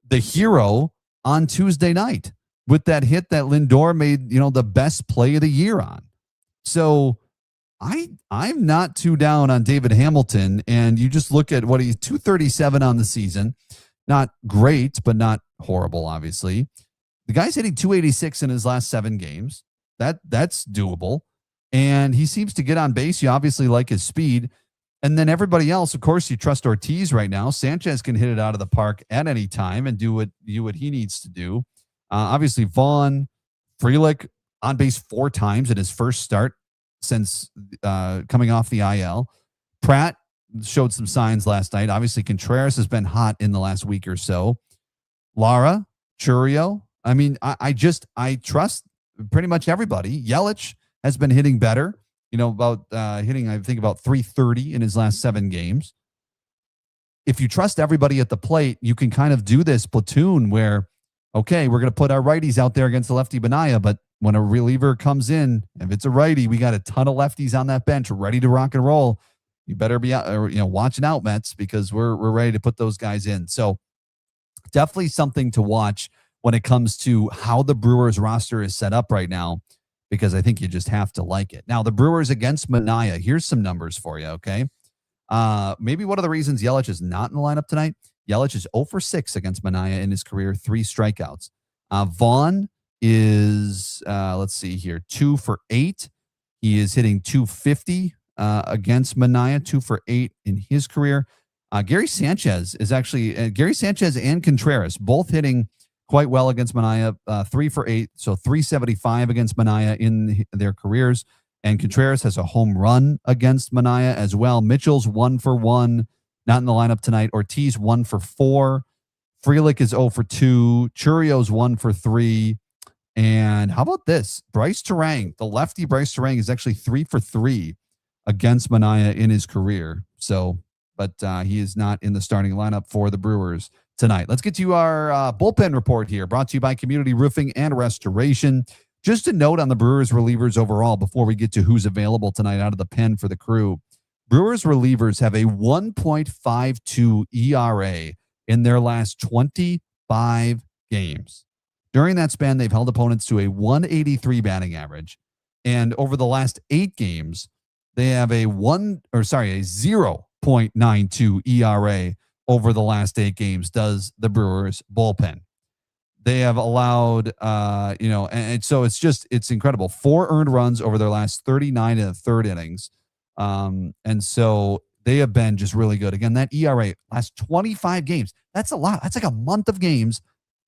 the hero on Tuesday night with that hit that Lindor made, the best play of the year on. So I'm not too down on David Hamilton. And you just look at what he's 237 on the season. Not great, but not horrible, obviously. The guy's hitting 286 in his last 7 games. That's doable. And he seems to get on base. You obviously like his speed. And then everybody else, of course, you trust Ortiz right now. Sanchez can hit it out of the park at any time and do what he needs to do. Obviously, Vaughn, Frelick on base 4 times in his first start since coming off the IL. Pratt showed some signs last night. Obviously, Contreras has been hot in the last week or so. Lara, Churio. I mean, I trust pretty much everybody. Yelich has been hitting better. About hitting, I think, about 330 in his last 7 games. If you trust everybody at the plate, you can kind of do this platoon where, okay, we're going to put our righties out there against the lefty Benaya, but when a reliever comes in, if it's a righty, we got a ton of lefties on that bench ready to rock and roll. You better be out, watching out, Mets, because we're ready to put those guys in. So definitely something to watch when it comes to how the Brewers roster is set up right now, because I think you just have to like it. Now, the Brewers against Minaya, here's some numbers for you, okay? Maybe one of the reasons Yelich is not in the lineup tonight, Yelich is 0 for 6 against Minaya in his career, 3 strikeouts. Vaughn is, let's see here, 2 for 8. He is hitting 250 against Minaya, 2 for 8 in his career. Gary Sanchez is actually, Gary Sanchez and Contreras both hitting quite well against Minaya, 3 for 8, so 375 against Minaya in their careers. And Contreras has a home run against Minaya as well. Mitchell's 1 for 1, not in the lineup tonight. Ortiz 1 for 4. Frelick is 0 for 2. Churio's 1 for 3. And how about this? Bryce Turang, the lefty Bryce Turang, is actually 3 for 3 against Minaya in his career. So, but he is not in the starting lineup for the Brewers tonight. Let's get to our bullpen report here, brought to you by Community Roofing and Restoration. Just a note on the Brewers relievers overall before we get to who's available tonight out of the pen for the crew. Brewers relievers have a 1.52 ERA in their last 25 games. During that span, they've held opponents to a 183 batting average. And over the last 8 games, they have a 0.92 ERA over the last 8 games, does the Brewers bullpen. They have allowed, and so it's incredible. 4 earned runs over their last 39 and a third innings. And so they have been just really good. Again, that ERA, last 25 games, that's a lot. That's like a month of games,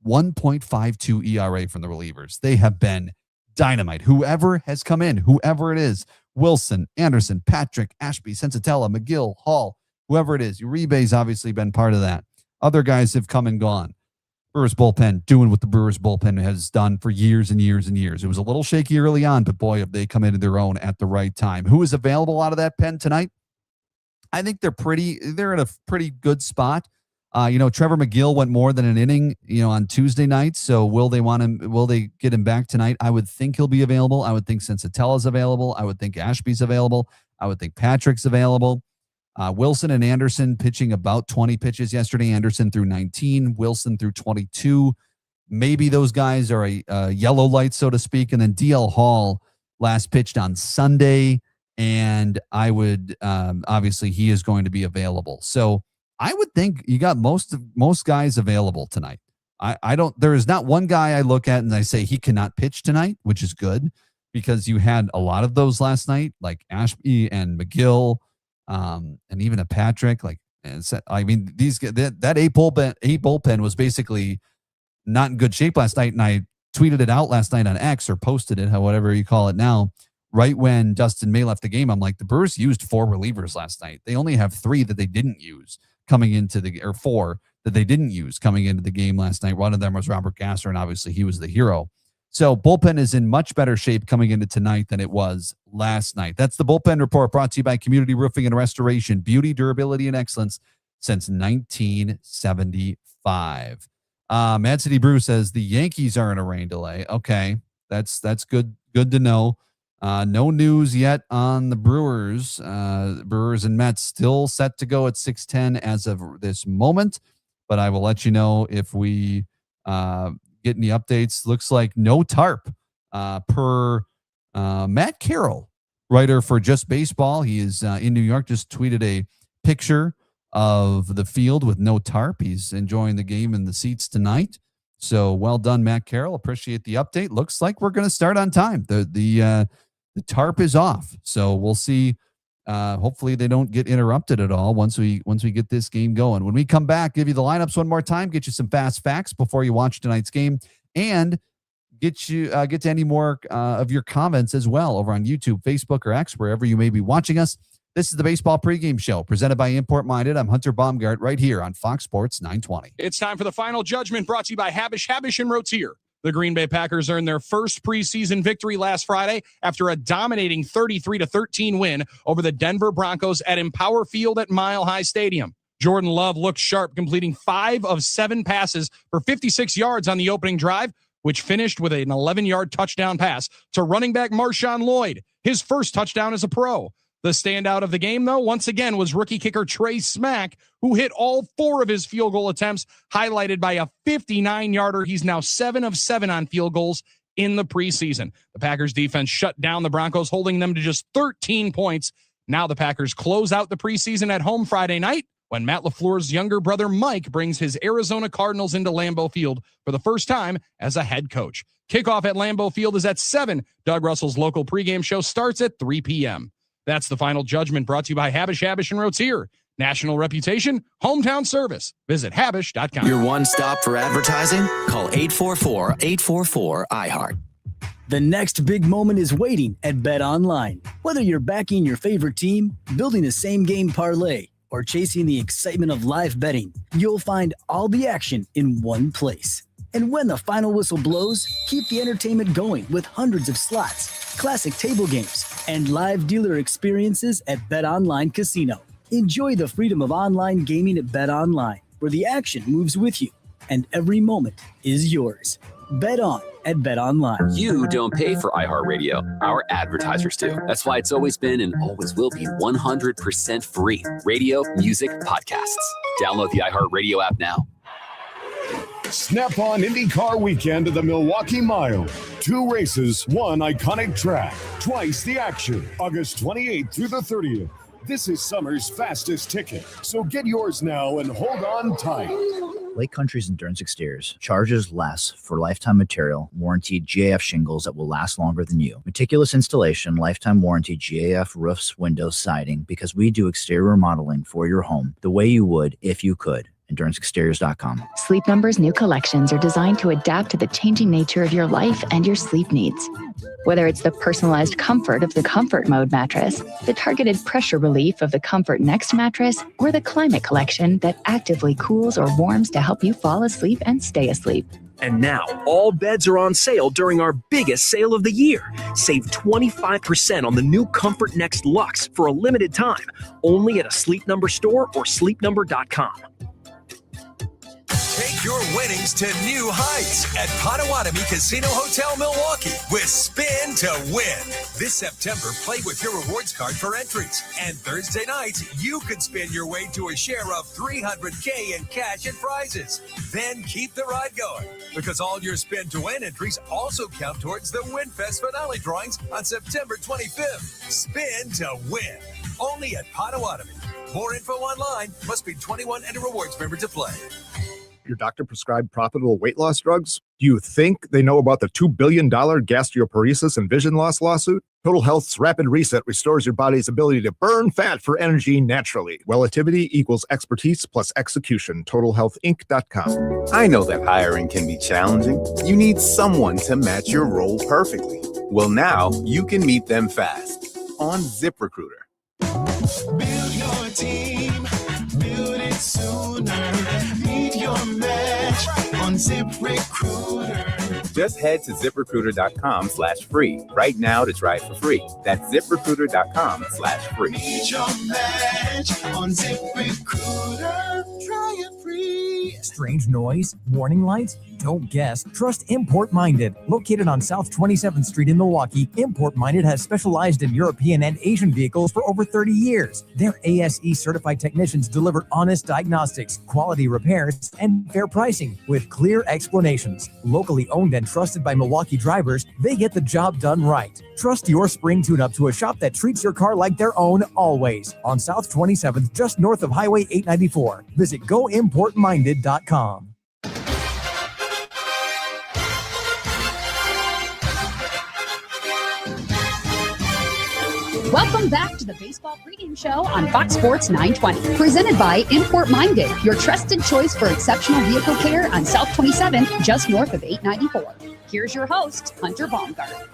1.52 ERA from the relievers. They have been dynamite. Whoever has come in, whoever it is, Wilson, Anderson, Patrick, Ashby, Sensatella, McGill, Hall, whoever it is. Uribe's obviously been part of that. Other guys have come and gone. Brewers bullpen doing what the Brewers bullpen has done for years and years and years. It was a little shaky early on, but boy, have they come into their own at the right time. Who is available out of that pen tonight? I think they're in a pretty good spot. Trevor McGill went more than an inning, on Tuesday night. So will they get him back tonight? I would think he'll be available. I would think Sensatella's available. I would think Ashby's available. I would think Patrick's available. Wilson and Anderson pitching about 20 pitches yesterday. Anderson threw 19, Wilson threw 22. Maybe those guys are a yellow light, so to speak. And then DL Hall last pitched on Sunday. And I would, obviously he is going to be available. So I would think you got most guys available tonight. there is not one guy I look at and I say he cannot pitch tonight, which is good because you had a lot of those last night, like Ashby and McGill, and even a Patrick. Like, I mean, that eight bullpen was basically not in good shape last night. And I tweeted it out last night on X or posted it, whatever you call it now. Right when Dustin May left the game, I'm like, the Brewers used 4 relievers last night. They only have 3 that they didn't use coming into or 4 that they didn't use coming into the game last night. One of them was Robert Gasser, and obviously he was the hero. So bullpen is in much better shape coming into tonight than it was last night. That's the Bullpen Report, brought to you by Community Roofing and Restoration. Beauty, durability, and excellence since 1975. Mad City Brew says the Yankees are in a rain delay. Okay, that's good to know. No news yet on the Brewers. Brewers and Mets still set to go at 6:10 as of this moment, but I will let you know if we get any updates. Looks like no tarp per Matt Carroll, writer for Just Baseball. He is in New York, just tweeted a picture of the field with no tarp. He's enjoying the game in the seats tonight. So well done, Matt Carroll. Appreciate the update. Looks like we're going to start on time. The tarp is off. So we'll see. Hopefully they don't get interrupted at all once we get this game going. When we come back, give you the lineups one more time, get you some fast facts before you watch tonight's game, and get to any more of your comments as well over on YouTube, Facebook, or X, wherever you may be watching us. This is the Baseball Pregame Show presented by Import Minded. I'm Hunter Baumgardt right here on Fox Sports 920. It's time for the final judgment, brought to you by Habish & Rotier. The Green Bay Packers earned their first preseason victory last Friday after a dominating 33-13 win over the Denver Broncos at Empower Field at Mile High Stadium. Jordan Love looked sharp, completing 5 of 7 passes for 56 yards on the opening drive, which finished with an 11-yard touchdown pass to running back Marshawn Lloyd, his first touchdown as a pro. The standout of the game, though, once again was rookie kicker Trey Smack, who hit all 4 of his field goal attempts, highlighted by a 59-yarder. He's now 7 of 7 on field goals in the preseason. The Packers defense shut down the Broncos, holding them to just 13 points. Now the Packers close out the preseason at home Friday night when Matt LaFleur's younger brother Mike brings his Arizona Cardinals into Lambeau Field for the first time as a head coach. Kickoff at Lambeau Field is at 7. Doug Russell's local pregame show starts at 3 p.m. That's the final judgment, brought to you by Habish & Rotier. National reputation, hometown service. Visit Habish.com. Your one stop for advertising? Call 844-844-iHeart. The next big moment is waiting at Bet Online. Whether you're backing your favorite team, building a same-game parlay, or chasing the excitement of live betting, you'll find all the action in one place. And when the final whistle blows, keep the entertainment going with hundreds of slots, classic table games, and live dealer experiences at BetOnline Casino. Enjoy the freedom of online gaming at BetOnline, where the action moves with you, and every moment is yours. Bet on at BetOnline. You don't pay for iHeartRadio. Our advertisers do. That's why it's always been and always will be 100% free. Radio, music, podcasts. Download the iHeartRadio app now. Snap-on IndyCar weekend at the Milwaukee Mile. 2 races, 1 iconic track. Twice the action. August 28th through the 30th. This is summer's fastest ticket. So get yours now and hold on tight. Lake Country's Endurance Exteriors charges less for lifetime material, warranted GAF shingles that will last longer than you. Meticulous installation, lifetime warranty GAF roofs, windows, siding, because we do exterior remodeling for your home the way you would if you could. EnduranceExteriors.com. Sleep Number's new collections are designed to adapt to the changing nature of your life and your sleep needs. Whether it's the personalized comfort of the Comfort Mode mattress, the targeted pressure relief of the Comfort Next mattress, or the Climate Collection that actively cools or warms to help you fall asleep and stay asleep. And now, all beds are on sale during our biggest sale of the year. Save 25% on the new Comfort Next Luxe for a limited time, only at a Sleep Number store or sleepnumber.com. Take your winnings to new heights at Potawatomi Casino Hotel Milwaukee with Spin to Win. This September, play with your rewards card for entries. And Thursday nights, you could spin your way to a share of $300K in cash and prizes. Then keep the ride going, because all your Spin to Win entries also count towards the WinFest finale drawings on September 25th. Spin to Win. Only at Potawatomi. More info online. Must be 21 and a rewards member to play. Your doctor prescribed profitable weight loss drugs? Do you think they know about the $2 billion gastroparesis and vision loss lawsuit? Total Health's Rapid Reset restores your body's ability to burn fat for energy naturally. Relativity equals expertise plus execution. TotalHealthInc.com. I know that hiring can be challenging. You need someone to match your role perfectly. Well, now you can meet them fast on ZipRecruiter. Build your team, build it sooner. Meet your match on ZipRecruiter. Just head to ZipRecruiter.com/free right now to try it for free. That's ZipRecruiter.com/free. Meet your match on ZipRecruiter. Try it free. Strange noise? Warning lights? Don't guess. Trust Import Minded. Located on South 27th Street in Milwaukee, Import Minded has specialized in European and Asian vehicles for over 30 years. Their ASE certified technicians deliver honest diagnostics, quality repairs, and fair pricing with clear explanations. Locally owned and trusted by Milwaukee drivers, they get the job done right. Trust your spring tune-up to a shop that treats your car like their own always. On South 27th, just north of Highway 894. Visit goimportminded.com. Welcome back to the Baseball Pregame Show on Fox Sports 920. Presented by Import Minded, your trusted choice for exceptional vehicle care on South 27th, just north of 894. Here's your host, Hunter Baumgardt.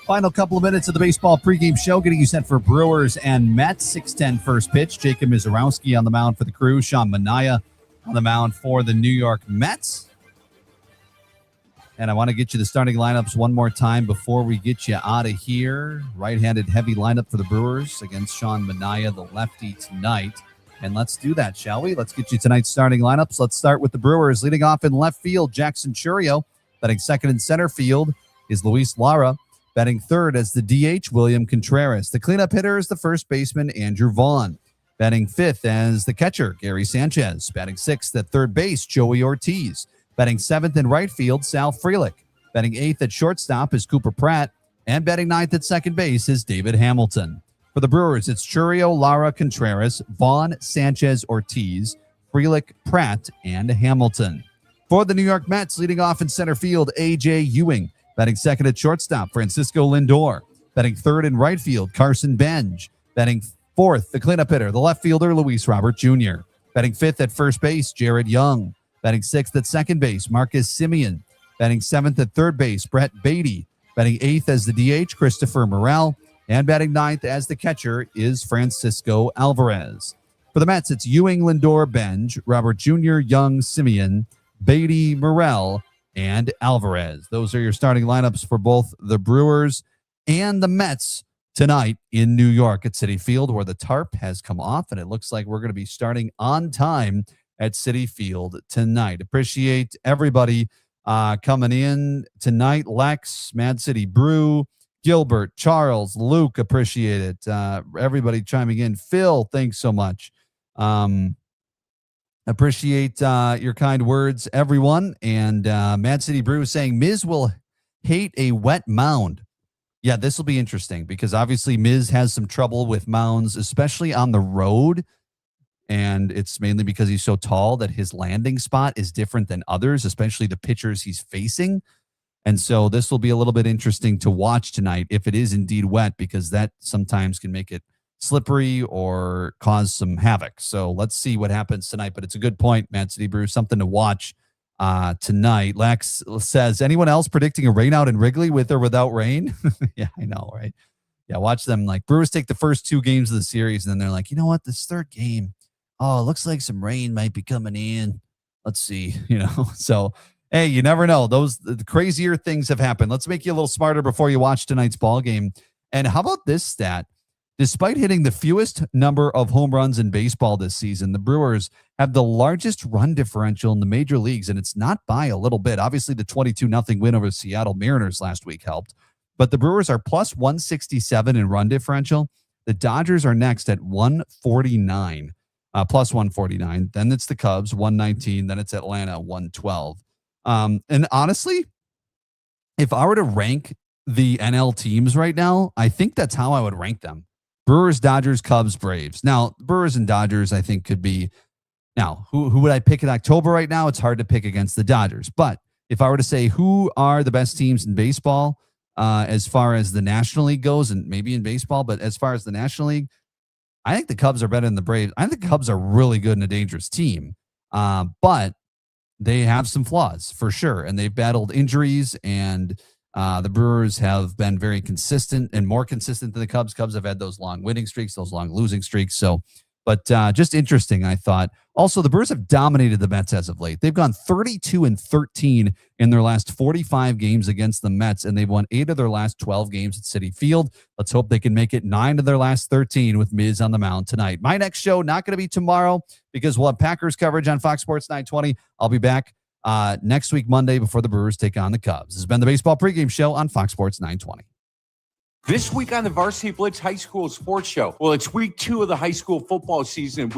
Final couple of minutes of the Baseball Pregame Show, getting you set for Brewers and Mets. 6:10 first pitch. Jacob Mizorowski on the mound for the Crew. Sean Manaea on the mound for the New York Mets. And I want to get you the starting lineups one more time before we get you out of here. Right-handed heavy lineup for the Brewers against Sean Manaea, the lefty, tonight. And let's do that, shall we? Let's get you tonight's starting lineups. Let's start with the Brewers. Leading off in left field, Jackson Chourio. Batting second in center field is Luis Lara. Batting third as the DH, William Contreras. The cleanup hitter is the first baseman, Andrew Vaughn. Batting fifth as the catcher, Gary Sanchez. Batting sixth at third base, Joey Ortiz. Batting seventh in right field, Sal Frelick. Batting eighth at shortstop is Cooper Pratt. And batting ninth at second base is David Hamilton. For the Brewers, it's Chourio, Lara, Contreras, Vaughn, Sanchez, Ortiz, Frelick, Pratt, and Hamilton. For the New York Mets, leading off in center field, A.J. Ewing. Batting second at shortstop, Francisco Lindor. Batting third in right field, Carson Benj. Batting fourth, the cleanup hitter, the left fielder, Luis Robert Jr. Batting fifth at first base, Jared Young. Batting sixth at second base, Marcus Semien. Batting seventh at third base, Brett Beatty. Batting eighth as the DH, Christopher Morel. And batting ninth as the catcher is Francisco Alvarez. For the Mets, it's Ewing, Lindor, Benj, Robert Jr., Young, Semien, Beatty, Morel, and Alvarez. Those are your starting lineups for both the Brewers and the Mets tonight in New York at Citi Field, where the tarp has come off, and it looks like we're going to be starting on time at Citi Field tonight. Appreciate everybody coming in tonight. Lex, Mad City Brew, Gilbert, Charles, Luke, appreciate it. Everybody chiming in. Phil, thanks so much. Appreciate your kind words, everyone. And Mad City Brew is saying Miz will hate a wet mound. Yeah, this will be interesting because obviously Miz has some trouble with mounds, especially on the road. And it's mainly because he's so tall that his landing spot is different than others, especially the pitchers he's facing. And so this will be a little bit interesting to watch tonight if it is indeed wet, because that sometimes can make it slippery or cause some havoc. So let's see what happens tonight. But it's a good point, Mad City Brew, something to watch tonight. Lex says, anyone else predicting a rain out in Wrigley with or without rain? Yeah, I know, right? Yeah, watch them. Like, Brewers take the first two games of the series, and then they're like, you know what, this third game, oh, it looks like some rain might be coming in. Let's see, So, hey, you never know. The crazier things have happened. Let's make you a little smarter before you watch tonight's ball game. And how about this stat? Despite hitting the fewest number of home runs in baseball this season, the Brewers have the largest run differential in the major leagues, and it's not by a little bit. Obviously, the 22-0 win over the Seattle Mariners last week helped, but the Brewers are plus 167 in run differential. The Dodgers are next at 149. Plus 149. Then it's the Cubs, 119. Then it's Atlanta, 112. And honestly, if I were to rank the NL teams right now, I think that's how I would rank them. Brewers, Dodgers, Cubs, Braves. Now, Brewers and Dodgers, I think, could be Now, who would I pick in October right now? It's hard to pick against the Dodgers. But if I were to say who are the best teams in baseball as far as the National League goes, and maybe in baseball, but as far as the National League, I think the Cubs are better than the Braves. I think the Cubs are really good and a dangerous team. But they have some flaws for sure. And they've battled injuries, and the Brewers have been very consistent and more consistent than the Cubs. Cubs have had those long winning streaks, those long losing streaks. So, but just interesting, I thought. Also, the Brewers have dominated the Mets as of late. They've gone 32-13 in their last 45 games against the Mets, and they've won 8 of their last 12 games at Citi Field. Let's hope they can make it 9 of their last 13 with Miz on the mound tonight. My next show, not going to be tomorrow because we'll have Packers coverage on Fox Sports 920. I'll be back next week, Monday, before the Brewers take on the Cubs. This has been the Baseball Pregame Show on Fox Sports 920. This week on the Varsity Blitz High School Sports Show. Well, it's week 2 of the high school football season.